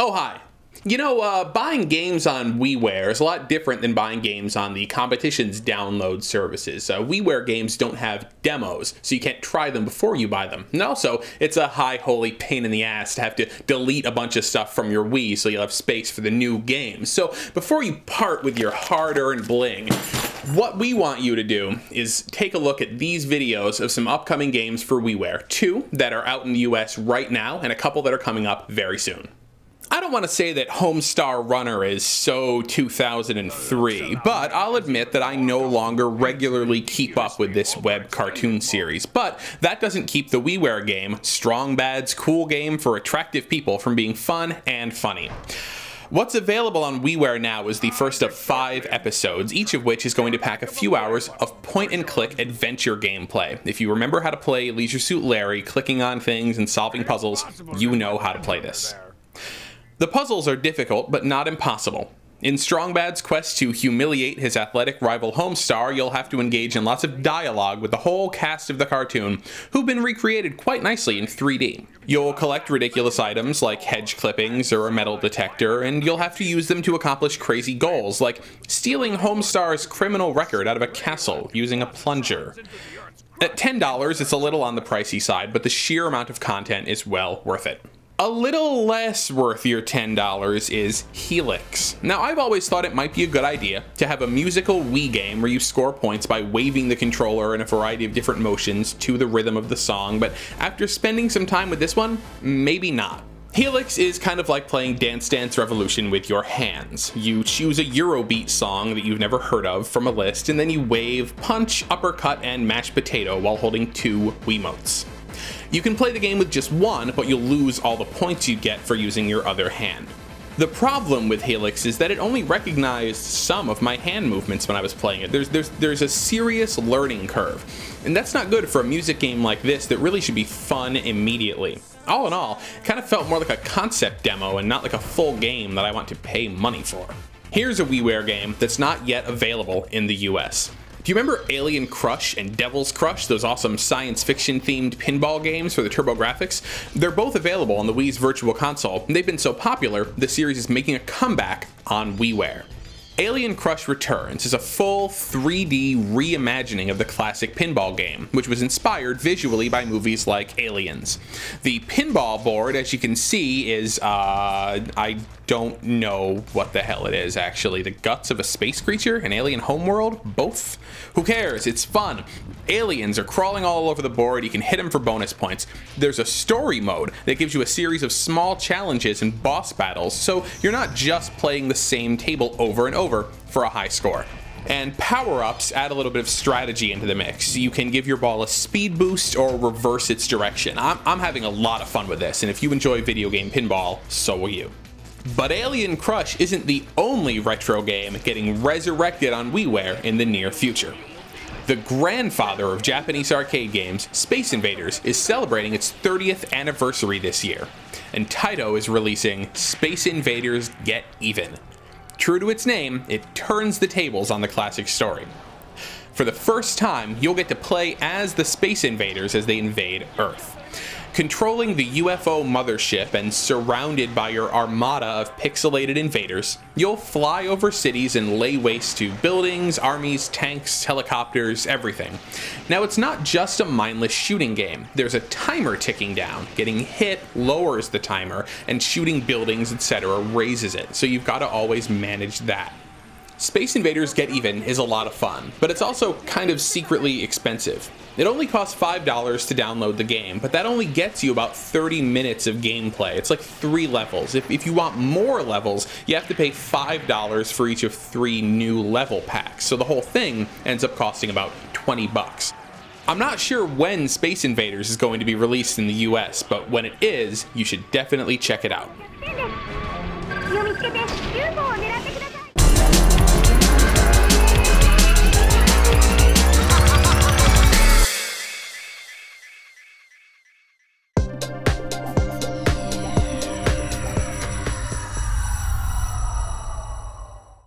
Oh, hi. You know, buying games on WiiWare is a lot different than buying games on the competition's download services. WiiWare games don't have demos, so you can't try them before you buy them. And also, it's a high holy pain in the ass to have to delete a bunch of stuff from your Wii so you'll have space for the new games. So before you part with your hard-earned bling, what we want you to do is take a look at these videos of some upcoming games for WiiWare. 2 that are out in the US right now, and a couple that are coming up very soon. I don't want to say that Homestar Runner is so 2003, but I'll admit that I no longer regularly keep up with this web cartoon series. But that doesn't keep the WiiWare game, Strong Bad's cool game for attractive people, from being fun and funny. What's available on WiiWare now is the first of 5 episodes, each of which is going to pack a few hours of point-and-click adventure gameplay. If you remember how to play Leisure Suit Larry, clicking on things and solving puzzles, you know how to play this. The puzzles are difficult, but not impossible. In Strong Bad's quest to humiliate his athletic rival Homestar, you'll have to engage in lots of dialogue with the whole cast of the cartoon, who've been recreated quite nicely in 3D. You'll collect ridiculous items like hedge clippings or a metal detector, and you'll have to use them to accomplish crazy goals, like stealing Homestar's criminal record out of a castle using a plunger. At $10, it's a little on the pricey side, but the sheer amount of content is well worth it. A little less worth your $10 is Helix. Now, I've always thought it might be a good idea to have a musical Wii game where you score points by waving the controller in a variety of different motions to the rhythm of the song, but after spending some time with this one, maybe not. Helix is kind of like playing Dance Dance Revolution with your hands. You choose a Eurobeat song that you've never heard of from a list, and then you wave, punch, uppercut, and mash potato while holding 2 Wiimotes. You can play the game with just one, but you'll lose all the points you get for using your other hand. The problem with Helix is that it only recognized some of my hand movements when I was playing it. There's a serious learning curve, and that's not good for a music game like this that really should be fun immediately. All in all, it kind of felt more like a concept demo and not like a full game that I want to pay money for. Here's a WiiWare game that's not yet available in the US. Do you remember Alien Crush and Devil's Crush, those awesome science fiction themed pinball games for the TurboGrafx? They're both available on the Wii's Virtual Console, and they've been so popular, the series is making a comeback on WiiWare. Alien Crush Returns is a full 3D reimagining of the classic pinball game, which was inspired visually by movies like Aliens. The pinball board, as you can see, is, I don't know what the hell it is, actually. The guts of a space creature? An alien homeworld? Both? Who cares? It's fun. Aliens are crawling all over the board. You can hit them for bonus points. There's a story mode that gives you a series of small challenges and boss battles, so you're not just playing the same table over and over for a high score. And power-ups add a little bit of strategy into the mix. You can give your ball a speed boost or reverse its direction. I'm having a lot of fun with this, and if you enjoy video game pinball, so will you. But Alien Crush isn't the only retro game getting resurrected on WiiWare in the near future. The grandfather of Japanese arcade games, Space Invaders, is celebrating its 30th anniversary this year, and Taito is releasing Space Invaders Get Even. True to its name, it turns the tables on the classic story. For the first time, you'll get to play as the Space Invaders as they invade Earth. Controlling the UFO mothership and surrounded by your armada of pixelated invaders, you'll fly over cities and lay waste to buildings, armies, tanks, helicopters, everything. Now, it's not just a mindless shooting game. There's a timer ticking down. Getting hit lowers the timer, and shooting buildings, etc. raises it, so you've got to always manage that. Space Invaders Get Even is a lot of fun, but it's also kind of secretly expensive. It only costs $5 to download the game, but that only gets you about 30 minutes of gameplay. It's like 3 levels. If you want more levels, you have to pay $5 for each of 3 new level packs, so the whole thing ends up costing about 20 bucks. I'm not sure when Space Invaders is going to be released in the US, but when it is, you should definitely check it out.